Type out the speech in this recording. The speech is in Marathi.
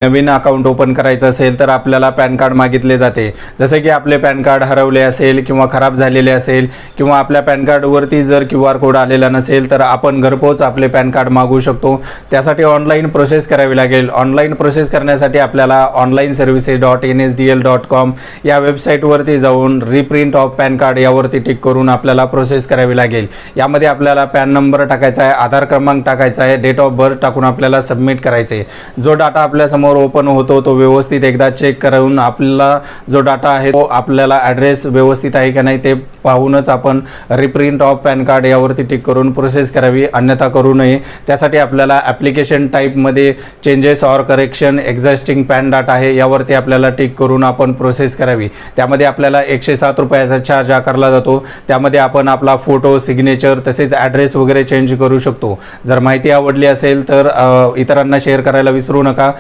नवीन अकाउंट ओपन करायचं असेल तर आपल्याला पॅन कार्ड मागितले जाते। जसे की आपले पॅन कार्ड हरवले असेल किंवा खराब झालेले असेल किंवा आपल्या पॅन कार्डवरती जर QR कोड आलेला नसेल तर आपण घरपोच आपले पॅन कार्ड मागू शकतो। त्यासाठी ऑनलाईन प्रोसेस करावी लागेल। ऑनलाईन प्रोसेस करण्यासाठी आपल्याला onlineservices.nsdl.com या वेबसाईटवरती जाऊन रिप्रिंट ऑफ पॅन कार्ड यावरती टिक करून आपल्याला प्रोसेस करावी लागेल। यामध्ये आपल्याला पॅन नंबर टाकायचा आहे, आधार क्रमांक टाकायचा आहे, डेट ऑफ बर्थ टाकून आपल्याला सबमिट करायचे आहे। जो डाटा आपल्या समोर ओपन होतो तो व्यवस्थित एकदा चेक करून आपला जो डाटा आहे तो आपल्याला ॲड्रेस व्यवस्थित आहे का नाही ते पाहूनच आपण रिप्रिंट ऑफ पॅन कार्ड यावरती टिक करून प्रोसेस करावी, अन्यथा करू नये। त्यासाठी आपल्याला ॲप्लिकेशन टाईपमध्ये changes or correction existing pan data आहे यावरती आपल्याला टिक करून आपण प्रोसेस करावी। त्यामध्ये आपल्याला 107 रुपयाचा चार्ज आकारला जातो। त्यामध्ये आपण आपला फोटो, सिग्नेचर तसेच ॲड्रेस वगैरे चेंज करू शकतो। जर माहिती आवडली असेल तर इतरांना शेअर करायला विसरू नका।